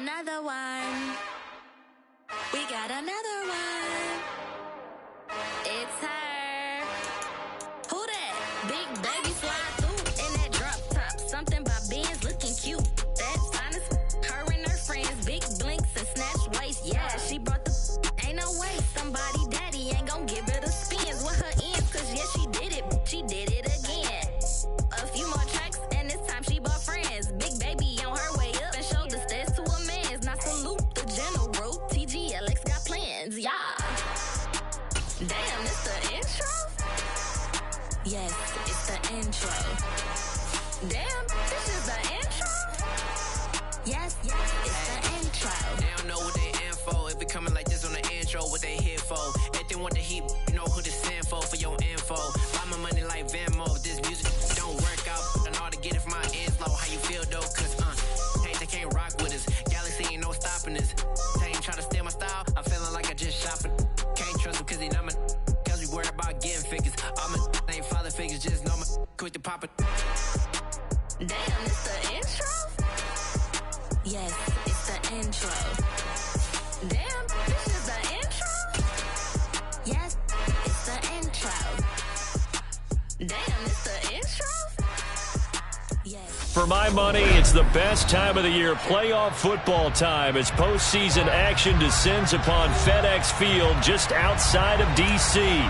another one. We got another one. It's her. Who that? Big baby fly through in that drop top. Something by Benz looking cute. That's honest. Her and her friends, big blinks and snatch waist. Yeah, she brought the. Ain't no way somebody daddy ain't gon' give her the spins with her ends. Cause yeah, she did it. She did it again. A few more tracks and this time she bought friends. Big baby on her way up and showed the stairs to a man's. Now salute the general. TGLX got plans. Yeah. Damn, it's the intro? Yes, it's the intro. Damn, this is the intro? Yes, it's the intro. They don't know what they in for. If we coming like this on the intro, what they here for? If they want the heat, you know who to send for your info. Buy my money like Venmo. This music don't work out. I know how to get it from my ends low. How you feel though? Cause hey, they can't rock with us. Galaxy ain't no stopping us. They ain't trying to steal my style. I'm feeling like I just shopping. Can't trust them cause they not my. Cause we worried about getting figures. All my ain't father figures. Just know my quick to pop it. Damn, it's the intro? Yes, it's the intro. Damn, this is the intro? Yes, it's the intro. Damn, it's the intro? Yes. For my money, it's the best time of the year, playoff football time, as postseason action descends upon FedEx Field just outside of D.C.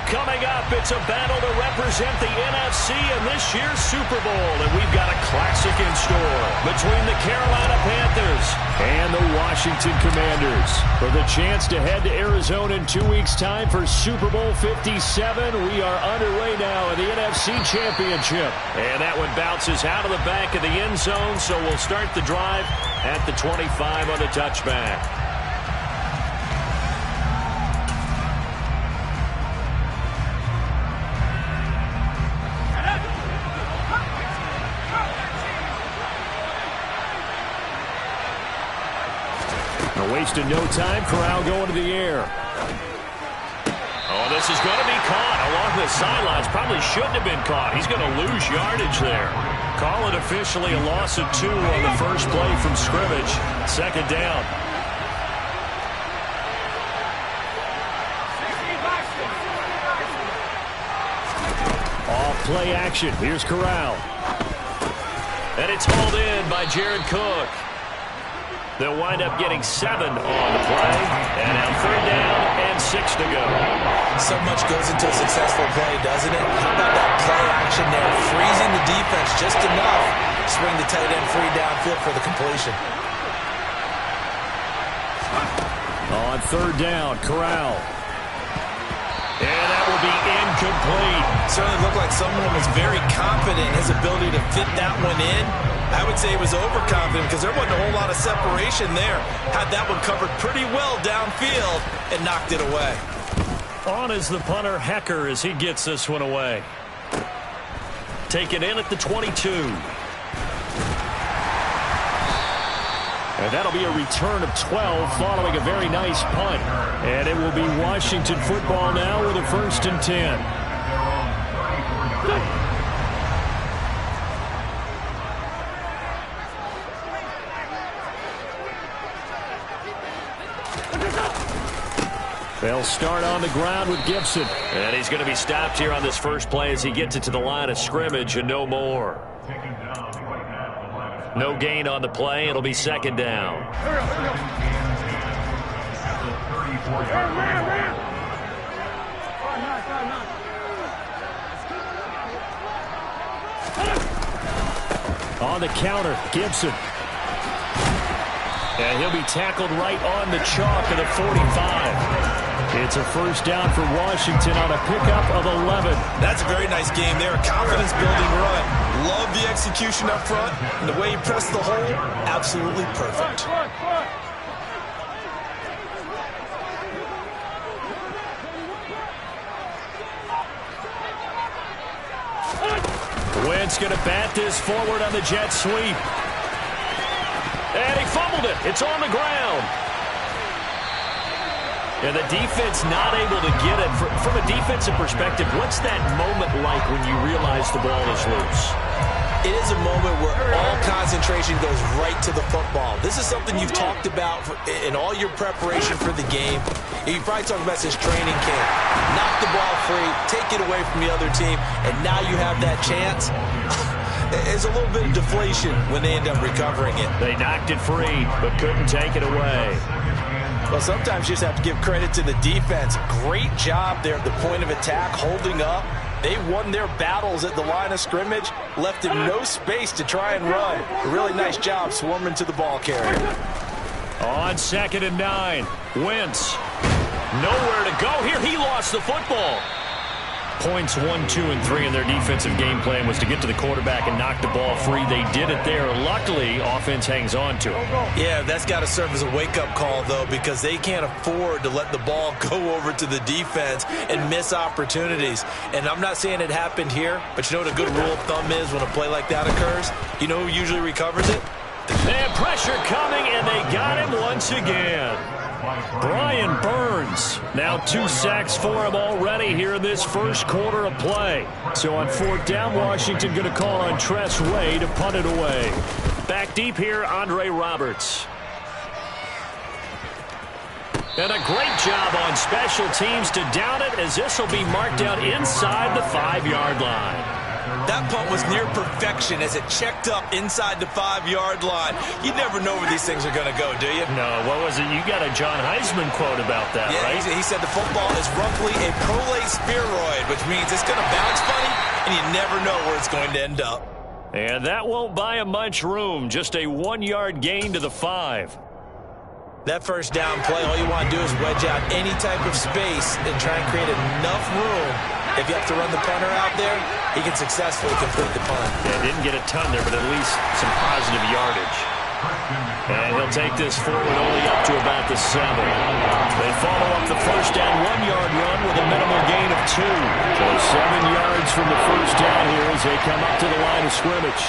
Coming up, it's a battle to represent the NFC in this year's Super Bowl, and we've got a classic in store between the Carolina Panthers and the Washington Commanders. For the chance to head to Arizona in 2 weeks' time for Super Bowl 57, we are underway now in the NFC Championship. And that one bounces out of the back of the end zone, so we'll start the drive at the 25 on the touchback. Wasting no time. Corral going to the air. Oh, this is going to be caught along the sidelines. Probably shouldn't have been caught. He's going to lose yardage there. Call it officially a loss of 2 on the first play from scrimmage. Second down. Off play action. Here's Corral. And it's hauled in by Jared Cook. They'll wind up getting 7 on the play. And now 3rd down and 6 to go. So much goes into a successful play, doesn't it? How about that play action there? Freezing the defense just enough. Swing the tight end free downfield for the completion. On 3rd down, Corral. And that will be incomplete. Certainly looked like someone was very confident in his ability to fit that one in. I would say he was overconfident because there wasn't a whole lot of separation there. Had that one covered pretty well downfield and knocked it away. On is the punter, Hecker, as he gets this one away. Taken in at the 22. And that'll be a return of 12 following a very nice punt. And it will be Washington football now with a 1st and 10. They'll start on the ground with Gibson. And he's going to be stopped here on this first play as he gets it to the line of scrimmage and no more. No gain on the play. It'll be 2nd down. On the counter, Gibson. And he'll be tackled right on the chalk of the 45. It's a 1st down for Washington on a pickup of 11. That's a very nice game there. A confidence-building run. Love the execution up front. And the way he pressed the hole, absolutely perfect. Wentz going to bat this forward on the jet sweep. And he fumbled it. It's on the ground. And the defense not able to get it. From a defensive perspective, what's that moment like when you realize the ball is loose? It is a moment where all concentration goes right to the football. This is something you've talked about in all your preparation for the game. You probably talked about this training camp. Knock the ball free, take it away from the other team, and now you have that chance. It's a little bit of deflation when they end up recovering it. They knocked it free, but couldn't take it away. Well, sometimes you just have to give credit to the defense. Great job there at the point of attack, holding up. They won their battles at the line of scrimmage, left him no space to try and run. A really nice job swarming to the ball carrier. On 2nd and 9, Wentz. Nowhere to go here. He lost the football. Points 1, 2, and 3 in their defensive game plan was to get to the quarterback and knock the ball free. They did it there. Luckily, offense hangs on to it. Yeah, that's got to serve as a wake-up call, though, because they can't afford to let the ball go over to the defense and miss opportunities. And I'm not saying it happened here, but you know what a good rule of thumb is when a play like that occurs? You know who usually recovers it? They had pressure coming, and they got him once again. Brian Burns, now 2 sacks for him already here in this first quarter of play. So on 4th down, Washington going to call on Tress Way to punt it away. Back deep here, Andre Roberts. And a great job on special teams to down it, as this will be marked out inside the 5-yard line. That punt was near perfection as it checked up inside the 5-yard line. You never know where these things are going to go, do you? No, what was it? You got a John Heisman quote about that, yeah, right? He said the football is roughly a prolate spheroid, which means it's going to bounce funny, and you never know where it's going to end up. And that won't buy him much room. Just a 1-yard gain to the 5. That first down play, all you want to do is wedge out any type of space and try and create enough room. If you have to run the punter out there, he can successfully complete the punt. Yeah, didn't get a ton there, but at least some positive yardage. And he'll take this forward only up to about the 7. They follow up the first down 1-yard run with a minimal gain of 2. So 7 yards from the first down here as they come up to the line of scrimmage.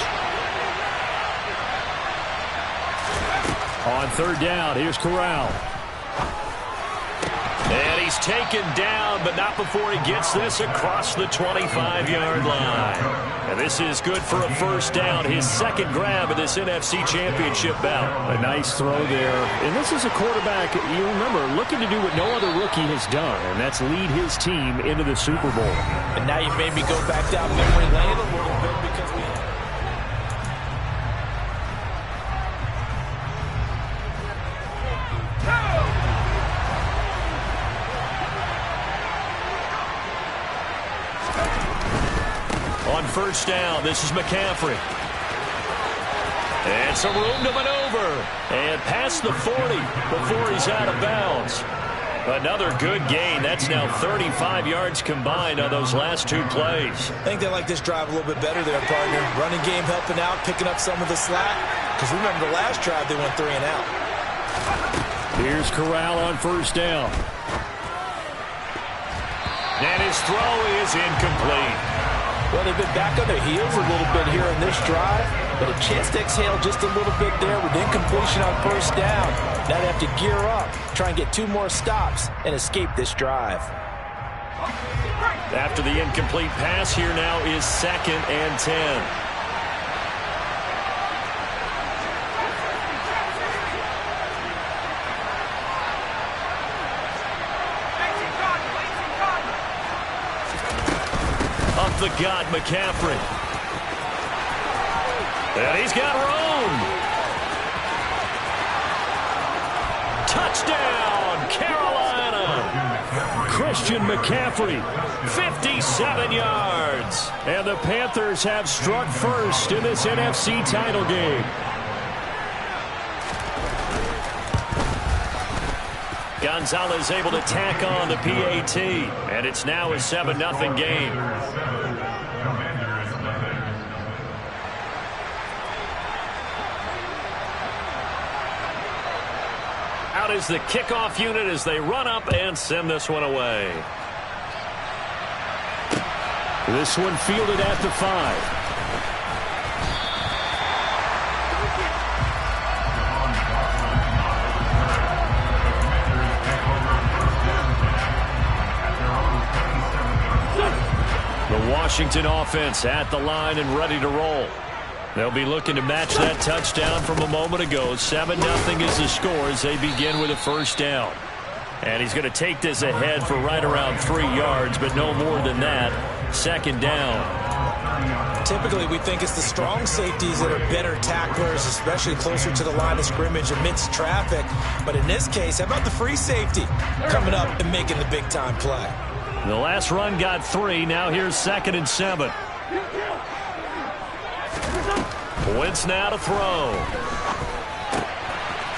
On 3rd down, here's Corral. And he's taken down, but not before he gets this across the 25-yard line. And this is good for a first down, his 2nd grab of this NFC Championship bout. A nice throw there. And this is a quarterback, you remember, looking to do what no other rookie has done, and that's lead his team into the Super Bowl. And now you've made me go back down memory lane a little bit because we... On 1st down, this is McCaffrey. And some room to maneuver. And past the 40 before he's out of bounds. Another good gain. That's now 35 yards combined on those last 2 plays. I think they like this drive a little bit better there, partner. Running game helping out, picking up some of the slack. Because remember, the last drive they went 3 and out. Here's Corral on 1st down. And his throw is incomplete. Well, they've been back on their heels a little bit here in this drive, but a chance to exhale just a little bit there with incompletion on 1st down. Now they have to gear up, try and get 2 more stops, and escape this drive. After the incomplete pass, here now is 2nd and 10. The gut, McCaffrey. And he's got room. Touchdown, Carolina. Christian McCaffrey, 57 yards. And the Panthers have struck first in this NFC title game. Gonzalez able to tack on the PAT. And it's now a 7-0 game. Out is the kickoff unit as they run up and send this one away. This one fielded at the 5. The Washington offense at the line and ready to roll. They'll be looking to match that touchdown from a moment ago. 7-0 is the score as they begin with a first down. And he's going to take this ahead for right around 3 yards, but no more than that. Second down. Typically, we think it's the strong safeties that are better tacklers, especially closer to the line of scrimmage amidst traffic. But in this case, how about the free safety coming up and making the big-time play? The last run got 3. Now here's 2nd and 7. Wentz now to throw.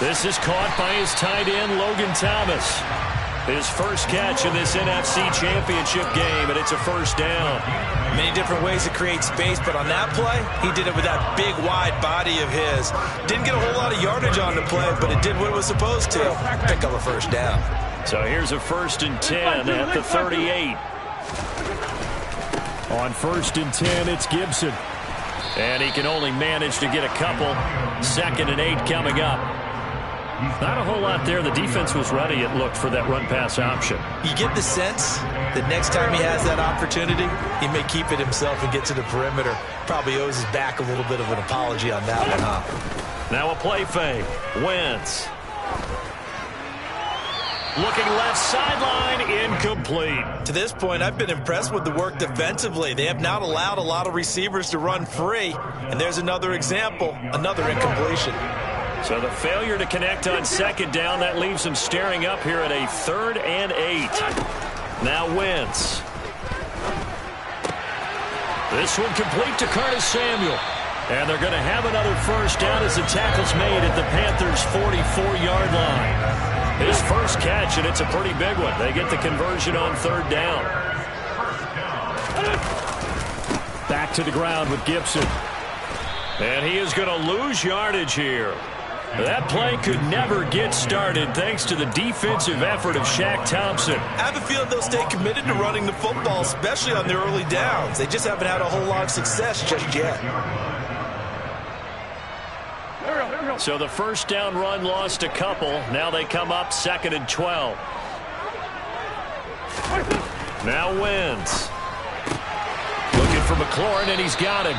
This is caught by his tight end, Logan Thomas. His first catch in this NFC Championship game, and it's a first down. Many different ways to create space, but on that play, he did it with that big, wide body of his. Didn't get a whole lot of yardage on the play, but it did what it was supposed to. Pick up a first down. So here's a 1st and 10 at the 38. On 1st and 10, it's Gibson. And he can only manage to get a couple. 2nd and 8 coming up. Not a whole lot there. The defense was ready, it looked, for that run-pass option. You get the sense that next time he has that opportunity, he may keep it himself and get to the perimeter. Probably owes his back a little bit of an apology on that one, huh? Now a play fake. Wentz. Looking left sideline, incomplete. To this point, I've been impressed with the work defensively. They have not allowed a lot of receivers to run free. And there's another example, another incompletion. So the failure to connect on 2nd down, that leaves them staring up here at a 3rd and 8. Now Wentz. This one complete to Curtis Samuel. And they're going to have another first down as the tackle's made at the Panthers' 44-yard line. His first catch, and it's a pretty big one. They get the conversion on 3rd down. Back to the ground with Gibson. And he is going to lose yardage here. That play could never get started thanks to the defensive effort of Shaq Thompson. I have a feeling they'll stay committed to running the football, especially on their early downs. They just haven't had a whole lot of success just yet. So the first down run lost a couple. Now they come up 2nd and 12. Now Wentz. Looking for McLaurin, and he's got him.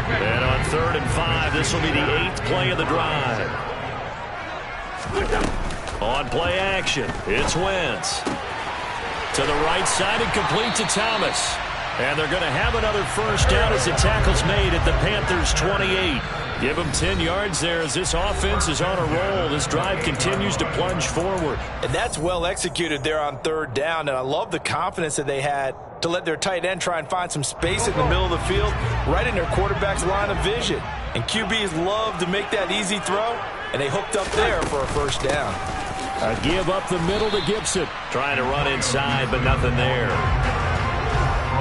And on 3rd and 5, this will be the 8th play of the drive. On play action, it's Wentz. To the right side and complete to Thomas. And they're going to have another first down as the tackle's made at the Panthers' 28. Give them 10 yards there as this offense is on a roll. This drive continues to plunge forward. And that's well executed there on 3rd down. And I love the confidence that they had to let their tight end try and find some space in the middle of the field, right in their quarterback's line of vision. And QBs love to make that easy throw, and they hooked up there for a first down. A give up the middle to Gibson. Trying to run inside, but nothing there.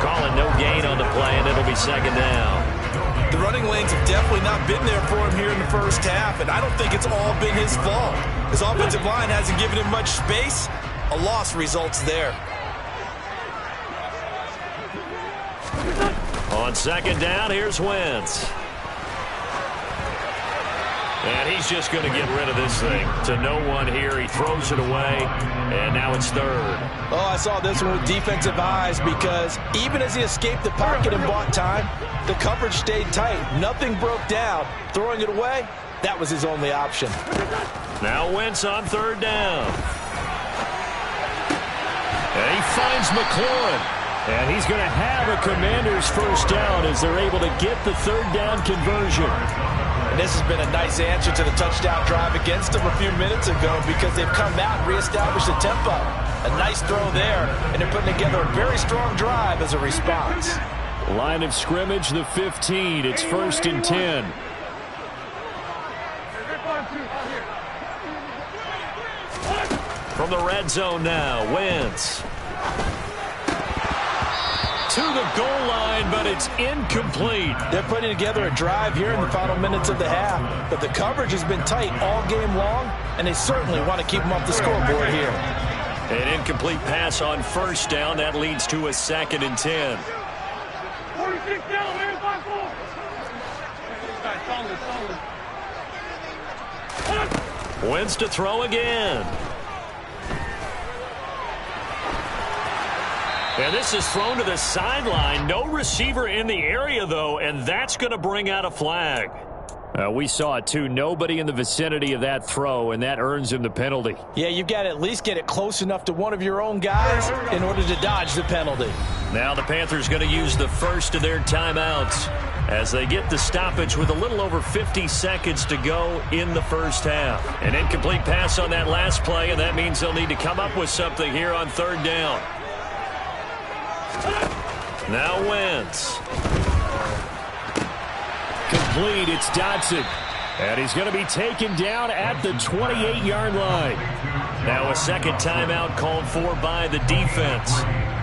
Calling no gain on the play, and it'll be 2nd down. The running lanes have definitely not been there for him here in the first half, and I don't think it's all been his fault. His offensive line hasn't given him much space. A loss results there. On 2nd down, here's Wentz. And he's just going to get rid of this thing. To no one here. He throws it away, and now it's 3rd. Oh, I saw this one with defensive eyes because even as he escaped the pocket and bought time, the coverage stayed tight. Nothing broke down. Throwing it away, that was his only option. Now Wentz on 3rd down. And he finds McLaurin. And he's going to have a Commander's first down as they're able to get the 3rd down conversion. And this has been a nice answer to the touchdown drive against them a few minutes ago because they've come out and reestablished the tempo. A nice throw there, and they're putting together a very strong drive as a response. Line of scrimmage, the 15. It's 1st and 10. From the red zone now, Wentz. To the goal line, but it's incomplete. They're putting together a drive here in the final minutes of the half, but the coverage has been tight all game long, and they certainly want to keep them off the scoreboard here. An incomplete pass on 1st down. That leads to a 2nd and 10. 46 down, man. 5-4. Wentz to throw again. And this is thrown to the sideline. No receiver in the area, though, and that's going to bring out a flag. We saw it, too. Nobody in the vicinity of that throw, and that earns him the penalty. Yeah, you've got to at least get it close enough to one of your own guys in order to dodge the penalty. Now the Panthers going to use the first of their timeouts as they get the stoppage with a little over 50 seconds to go in the first half. An incomplete pass on that last play, and that means they'll need to come up with something here on third down. Now Wentz. Complete, it's Dodson. And he's going to be taken down at the 28-yard line. Now a second timeout called for by the defense,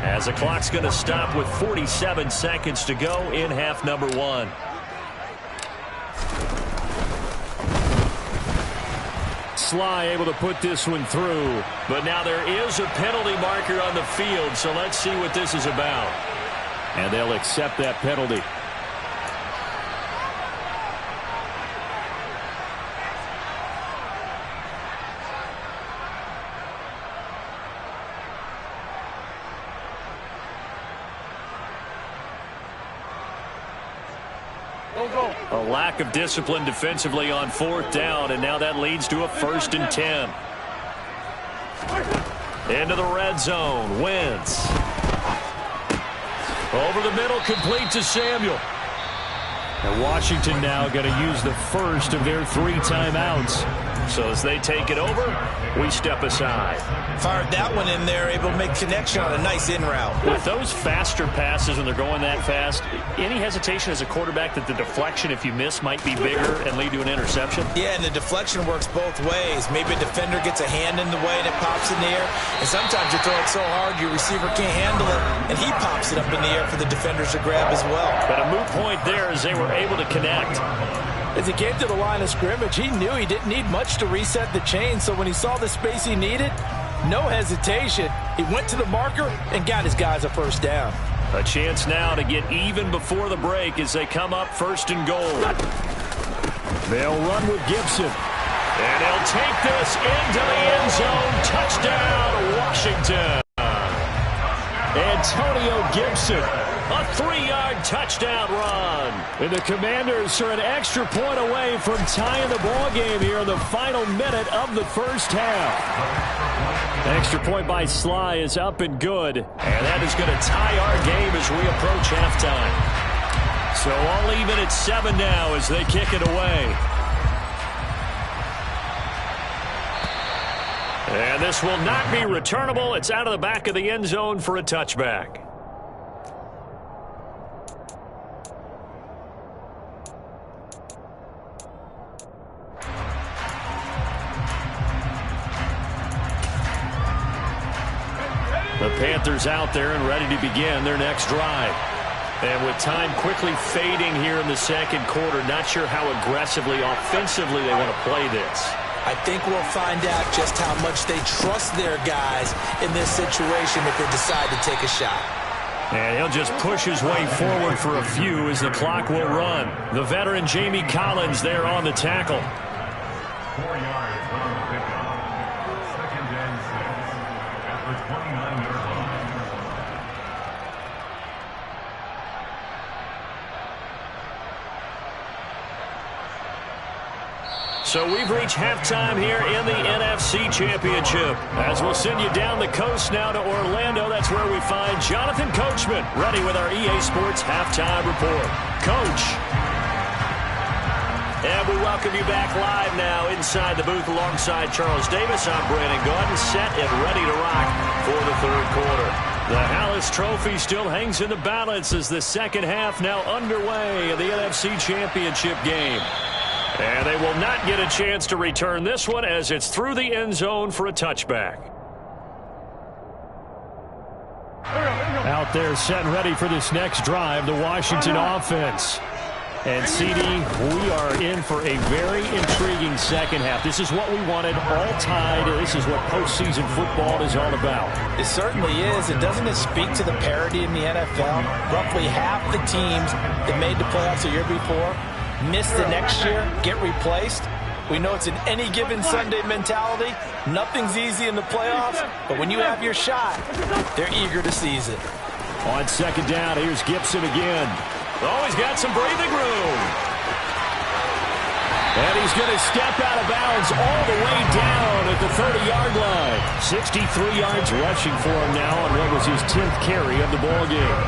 as the clock's going to stop with 47 seconds to go in half number one. Sly able to put this one through, but now there is a penalty marker on the field, so let's see what this is about. And they'll accept that penalty. A lack of discipline defensively on fourth down, and now that leads to a 1st and 10. Into the red zone. Wentz. Over the middle, complete to Samuel. And Washington now going to use the first of their 3 timeouts. So as they take it over, we step aside. Fired that one in there, able to make connection on a nice in route. With those faster passes when they're going that fast, any hesitation as a quarterback that the deflection, if you miss, might be bigger and lead to an interception? Yeah, and the deflection works both ways. Maybe a defender gets a hand in the way and it pops in the air. And sometimes you throw it so hard your receiver can't handle it, and he pops it up in the air for the defenders to grab as well. But a moot point there as they were able to connect. As he came to the line of scrimmage, he knew he didn't need much to reset the chain, so when he saw the space he needed, no hesitation. He went to the marker and got his guys a first down. A chance now to get even before the break as they come up 1st and goal. They'll run with Gibson. And he'll take this into the end zone. Touchdown, Washington. Antonio Gibson. A 3-yard touchdown run. And the Commanders are an extra point away from tying the ball game here in the final minute of the first half. Extra point by Sly is up and good. And that is going to tie our game as we approach halftime. So all even at 7 now as they kick it away. And this will not be returnable. It's out of the back of the end zone for a touchback. The Panthers out there and ready to begin their next drive. And with time quickly fading here in the second quarter, not sure how aggressively, offensively they want to play this. I think we'll find out just how much they trust their guys in this situation if they decide to take a shot. And he'll just push his way forward for a few as the clock will run. The veteran Jamie Collins there on the tackle. 4 yards on the pickup. 2nd and 6 at the 29-yard line. So we've reached halftime here in the NFC Championship. As we'll send you down the coast now to Orlando, that's where we find Jonathan Coachman ready with our EA Sports Halftime Report. Coach. And we welcome you back live now inside the booth alongside Charles Davis. I'm Brandon Gordon, set and ready to rock for the third quarter. The Hallis Trophy still hangs in the balance as the second half now underway in the NFC Championship game. And they will not get a chance to return this one as it's through the end zone for a touchback. Out there set and ready for this next drive, the Washington offense. And CD, we are in for a very intriguing second half. This is what we wanted, all tied. This is what postseason football is all about. It certainly is. And doesn't it speak to the parity in the NFL? Roughly half the teams that made the playoffs the year before miss the next year, get replaced. We know it's an any given Sunday mentality. Nothing's easy in the playoffs, but when you have your shot, they're eager to seize it. On second down, here's Gibson again. Oh, he's got some breathing room. And he's going to step out of bounds all the way down at the 30-yard line. 63 yards rushing for him now on what was his 10th carry of the ballgame.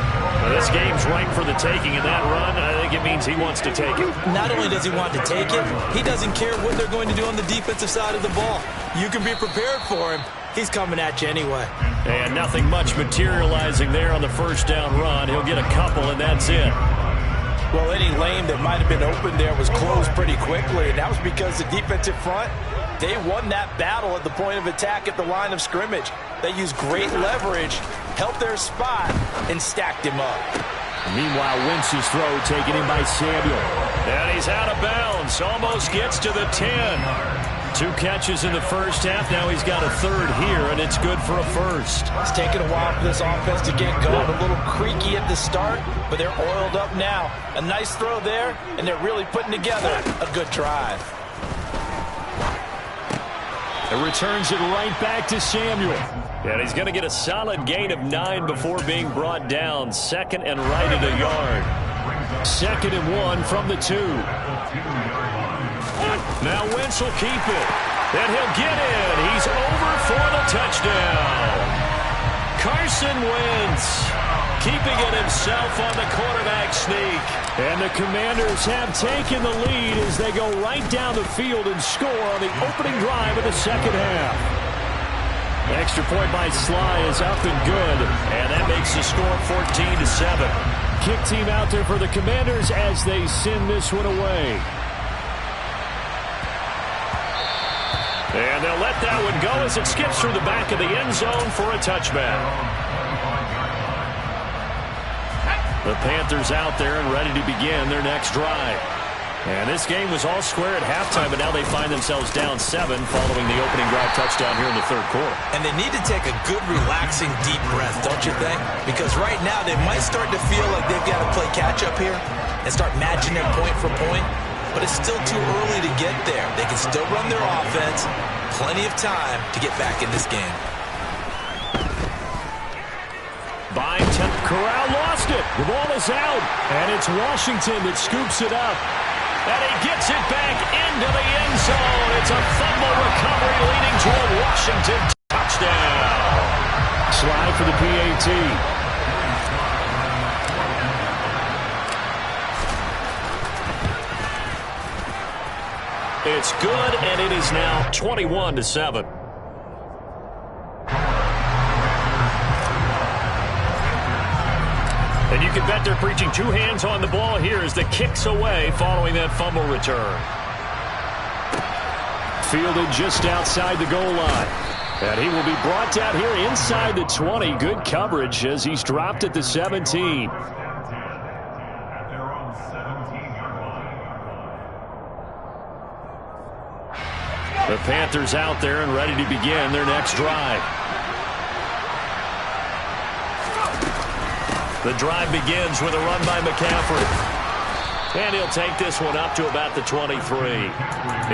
Well, this game's ripe for the taking, and that run, I think it means he wants to take it. Not only does he want to take it, he doesn't care what they're going to do on the defensive side of the ball. You can be prepared for him. He's coming at you anyway. And nothing much materializing there on the first down run. He'll get a couple, and that's it. Well, any lane that might have been open there was closed pretty quickly, and that was because the defensive front, they won that battle at the point of attack at the line of scrimmage. They used great leverage, held their spot, and stacked him up. Meanwhile, Wentz's throw taken in by Samuel. And he's out of bounds, almost gets to the 10. 2 catches in the first half. Now he's got a third here, and it's good for a first. It's taken a while for this offense to get going. A little creaky at the start, but they're oiled up now. A nice throw there, and they're really putting together a good drive. It returns it right back to Samuel. And he's going to get a solid gain of 9 before being brought down. Second and right at a yard. 2nd and 1 from the 2. Now Wentz will keep it. And he'll get in. He's over for the touchdown. Carson Wentz keeping it himself on the quarterback sneak. And the Commanders have taken the lead as they go right down the field and score on the opening drive of the second half. The extra point by Sly is up and good. And that makes the score 14-7. Kick team out there for the Commanders as they send this one away. And they'll let that one go as it skips through the back of the end zone for a touchback. The Panthers out there and ready to begin their next drive. And this game was all square at halftime, but now they find themselves down 7 following the opening drive touchdown here in the third quarter. And they need to take a good, relaxing, deep breath, don't you think? Because right now they might start to feel like they've got to play catch-up here and start matching them point for point. But it's still too early to get there. They can still run their offense. Plenty of time to get back in this game. Corral lost it. The ball is out. And it's Washington that scoops it up. And he gets it back into the end zone. It's a fumble recovery leading to a Washington touchdown. Slide for the PAT. It's good, and it is now 21-7. And you can bet they're preaching 2 hands on the ball here as the kick's away following that fumble return. Fielded just outside the goal line. And he will be brought down here inside the 20. Good coverage as he's dropped at the 17. The Panthers out there and ready to begin their next drive. The drive begins with a run by McCaffrey. And he'll take this one up to about the 23.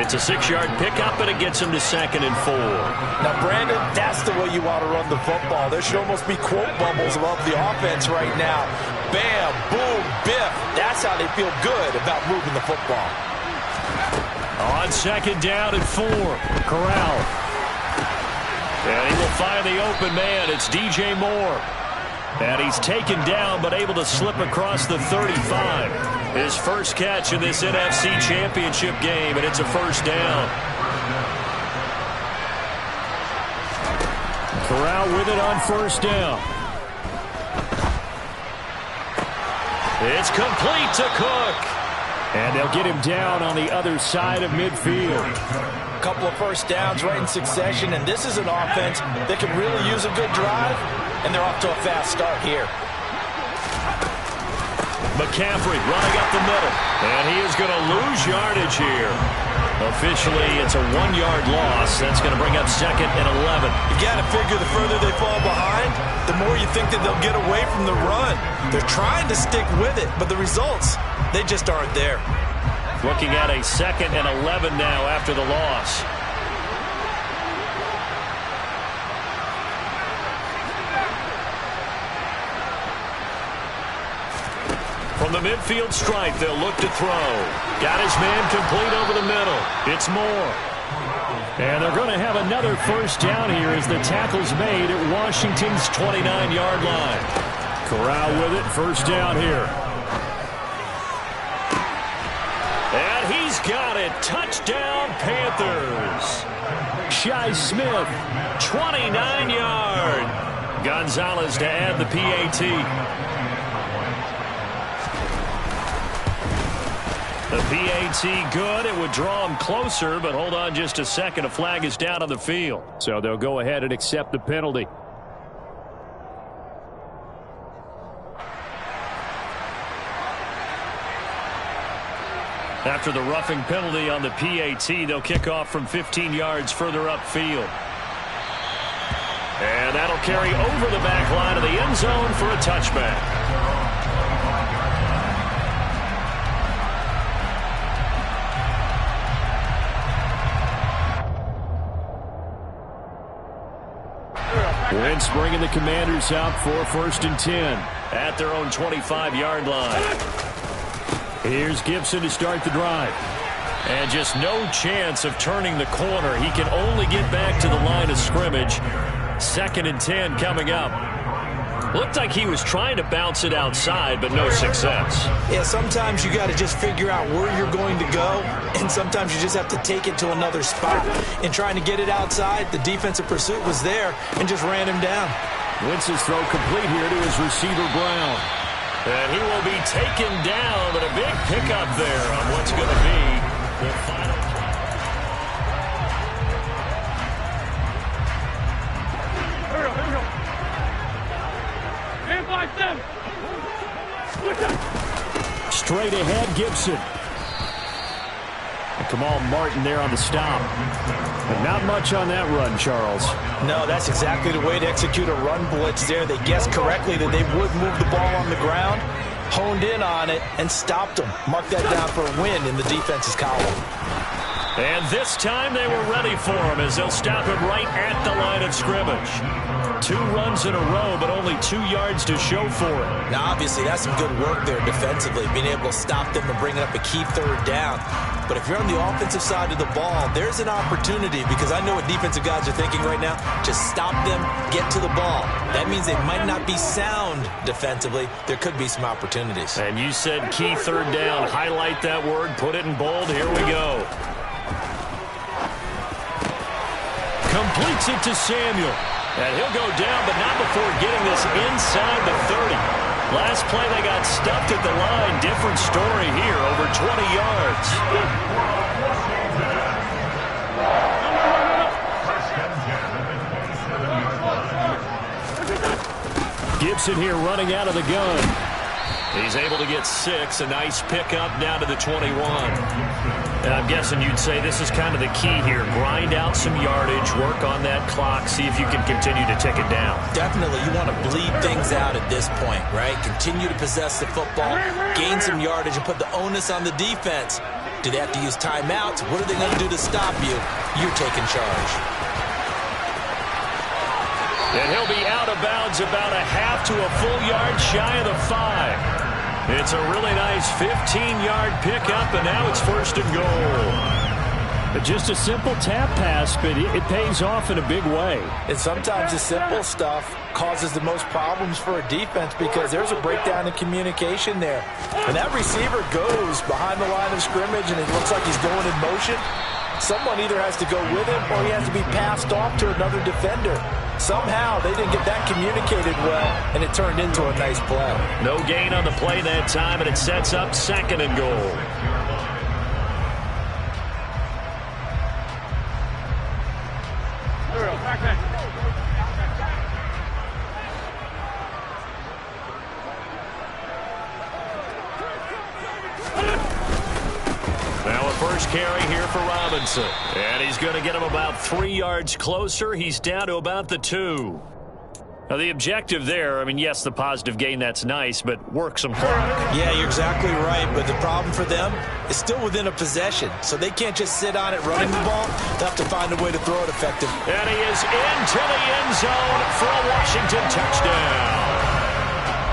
It's a 6-yard pickup, and it gets him to 2nd and 4. Now, Brandon, that's the way you want to run the football. There should almost be quote bubbles above the offense right now. Bam, boom, biff. That's how they feel good about moving the football. On 2nd down and 4, Corral. And he will find the open man. It's DJ Moore. And he's taken down but able to slip across the 35. His first catch in this NFC Championship game, and it's a first down. Corral with it on first down. It's complete to Cook. And they'll get him down on the other side of midfield. A couple of first downs right in succession, and this is an offense that can really use a good drive, and they're off to a fast start here. McCaffrey running up the middle, and he is going to lose yardage here. Officially, it's a 1-yard loss. That's going to bring up 2nd and 11. You got to figure the further they fall behind, the more you think that they'll get away from the run. They're trying to stick with it, but the results, they just aren't there. Looking at a 2nd and 11 now after the loss. the midfield stripe, they'll look to throw. Got his man complete over the middle. It's Moore. And they're going to have another first down here as the tackle's made at Washington's 29-yard line. Corral with it, first down here. And he's got it. Touchdown, Panthers. Shi Smith, 29-yard. Gonzalez to add the PAT. The PAT good. It would draw him closer, but hold on just a second. A flag is down on the field. So they'll go ahead and accept the penalty. After the roughing penalty on the PAT, they'll kick off from 15 yards further upfield. And that'll carry over the back line of the end zone for a touchback. Wentz bringing the Commanders out for 1st and 10 at their own 25-yard line. Here's Gibson to start the drive. And just no chance of turning the corner. He can only get back to the line of scrimmage. 2nd and 10 coming up. Looked like he was trying to bounce it outside, but no success. Yeah, sometimes you got to just figure out where you're going to go, and sometimes you just have to take it to another spot. In trying to get it outside, the defensive pursuit was there and just ran him down. Wentz's throw complete here to his receiver, Brown. And he will be taken down, but a big pickup there on what's going to be the final. Straight ahead, Gibson. And Kamal Martin there on the stop. But not much on that run, Charles. No, that's exactly the way to execute a run blitz there. They guessed correctly that they would move the ball on the ground, honed in on it, and stopped them. Mark that down for a win in the defense's column. And this time they were ready for him as they'll stop him right at the line of scrimmage. 2 runs in a row, but only 2 yards to show for it. Now, obviously, that's some good work there defensively, being able to stop them and bringing up a key 3rd down. But if you're on the offensive side of the ball, there's an opportunity, because I know what defensive guys are thinking right now. Just stop them, get to the ball. That means they might not be sound defensively. There could be some opportunities. And you said key 3rd down. Highlight that word, put it in bold. Here we go. Completes it to Samuel. And he'll go down, but not before getting this inside the 30. Last play, they got stuffed at the line. Different story here, over 20 yards. Gibson here running out of the gun. He's able to get 6. A nice pickup down to the 21. And I'm guessing you'd say this is kind of the key here. Grind out some yardage, work on that clock, see if you can continue to tick it down. Definitely. You want to bleed things out at this point, right? Continue to possess the football, gain some yardage, and put the onus on the defense. Do they have to use timeouts? What are they going to do to stop you? You're taking charge. And he'll be out of bounds about a half to a full yard shy of the 5. It's a really nice 15-yard pickup, and now it's 1st and goal. Just a simple tap pass, but it pays off in a big way. And sometimes the simple stuff causes the most problems for a defense because there's a breakdown in communication there. When that receiver goes behind the line of scrimmage and it looks like he's going in motion, someone either has to go with him or he has to be passed off to another defender. Somehow they didn't get that communicated well, and it turned into a nice play. No gain on the play that time, and it sets up 2nd and goal. Now a first carry here for Robinson. And he's going to get him about 3 yards closer. He's down to about the 2. Now the objective there, I mean, yes, the positive gain, that's nice, but work some clock. Yeah, you're exactly right, but the problem for them is still within a possession, so they can't just sit on it running the ball. They'll have to find a way to throw it effective. And he is into the end zone for a Washington touchdown.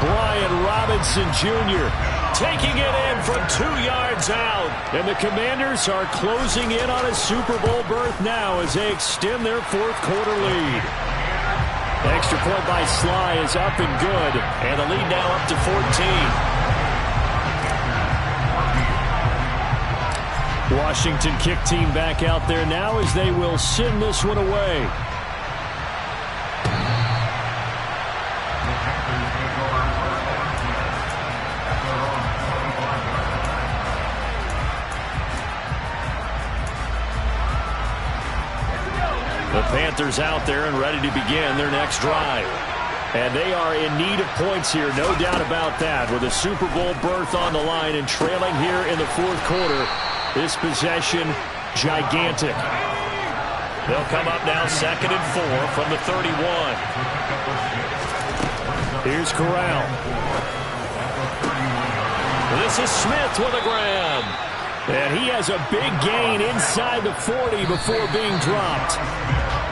Brian Robinson Jr. taking it in from 2 yards out. And the Commanders are closing in on a Super Bowl berth now as they extend their fourth quarter lead. Extra point by Sly is up and good, and the lead now up to 14. Washington kick team back out there now as they will send this one away. The Panthers out there and ready to begin their next drive. And they are in need of points here, no doubt about that, with a Super Bowl berth on the line and trailing here in the fourth quarter. This possession, gigantic. They'll come up now 2nd and 4 from the 31. Here's Corral. This is Smith with a grab. And he has a big gain inside the 40 before being dropped.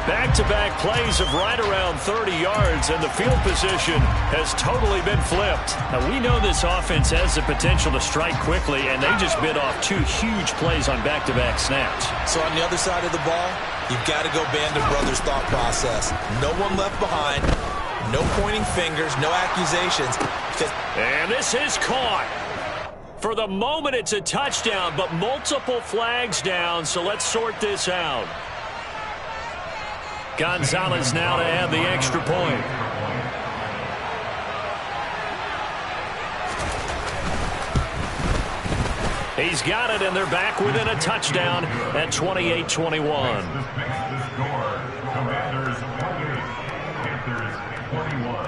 Back-to-back plays of right around 30 yards, and the field position has totally been flipped. Now, we know this offense has the potential to strike quickly, and they just bit off 2 huge plays on back-to-back snaps. So on the other side of the ball, you've got to go Band of Brothers thought process. No one left behind, no pointing fingers, no accusations. And this is caught. For the moment, it's a touchdown, but multiple flags down, so let's sort this out. Gonzalez now to add the extra point. He's got it, and they're back within a touchdown at 28-21. The score, Commanders 28, Panthers 21.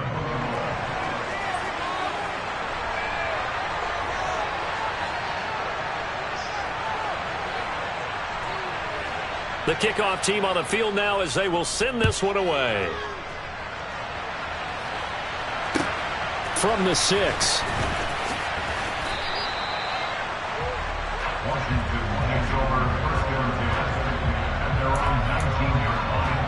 The kickoff team on the field now as they will send this one away. From the 6. Washington takes over 1st and 10 at their own 19-yard line.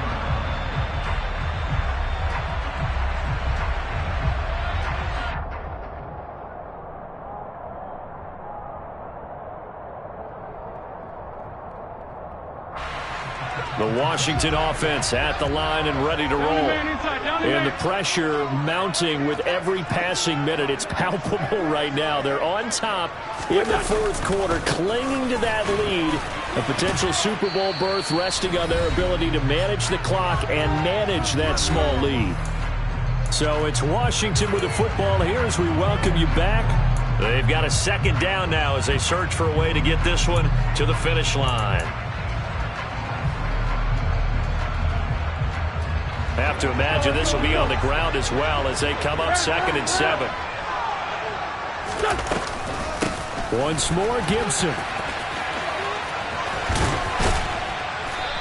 The Washington offense at the line and ready to roll. And the pressure mounting with every passing minute. It's palpable right now. They're on top in the fourth quarter, clinging to that lead. A potential Super Bowl berth resting on their ability to manage the clock and manage that small lead. So it's Washington with the football here as we welcome you back. They've got a 2nd down now as they search for a way to get this one to the finish line. Have to imagine this will be on the ground as well as they come up 2nd and 7. Once more, Gibson.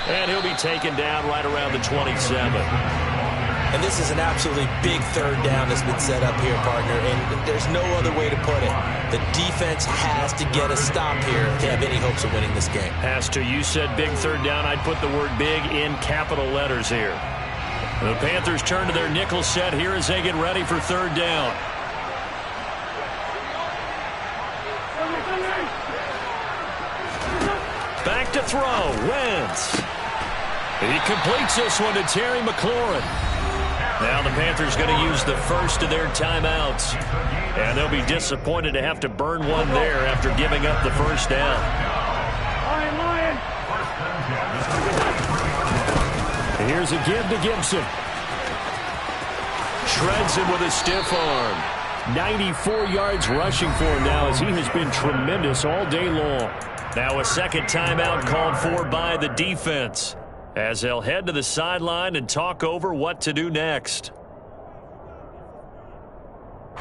And he'll be taken down right around the 27. And this is an absolutely big 3rd down that's been set up here, partner, and there's no other way to put it. The defense has to get a stop here to have any hopes of winning this game. Has to. You said big 3rd down. I'd put the word big in capital letters here. The Panthers turn to their nickel set here as they get ready for 3rd down. Back to throw. Wentz. He completes this one to Terry McLaurin. Now the Panthers going to use the first of their timeouts. And they'll be disappointed to have to burn one there after giving up the first down. Here's a give to Gibson. Shreds him with a stiff arm. 94 yards rushing for him now as he has been tremendous all day long. Now a 2nd timeout called for by the defense as they'll head to the sideline and talk over what to do next.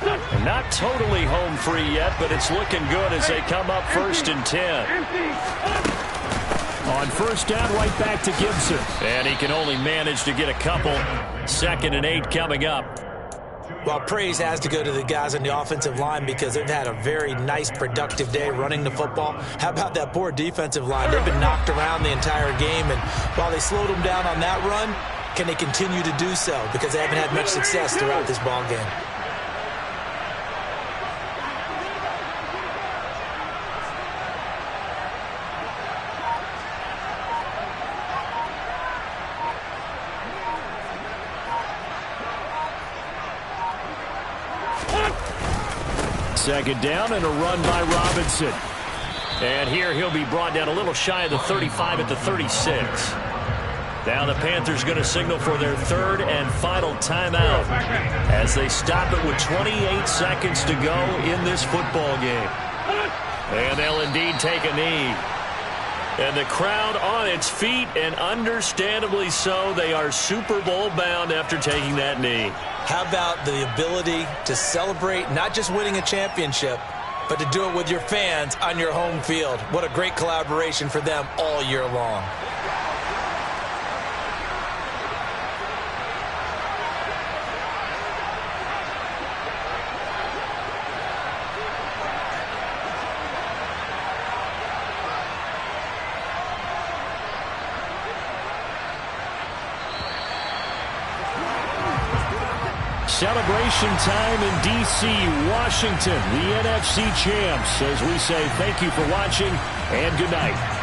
And not totally home free yet, but it's looking good as they come up 1st and 10. On 1st down, right back to Gibson. And he can only manage to get a couple. 2nd and 8 coming up. Well, praise has to go to the guys on the offensive line because they've had a very nice, productive day running the football. How about that poor defensive line? They've been knocked around the entire game, and while they slowed them down on that run, can they continue to do so? Because they haven't had much success throughout this ball game. Second down and a run by Robinson. And here he'll be brought down a little shy of the 35 at the 36. Now the Panthers going to signal for their third and final timeout as they stop it with 28 seconds to go in this football game. And they'll indeed take a knee. And the crowd on its feet, and understandably so. They are Super Bowl bound after taking that knee. How about the ability to celebrate not just winning a championship, but to do it with your fans on your home field? What a great collaboration for them all year long. Celebration time in D.C., Washington, the NFC champs, as we say thank you for watching and good night.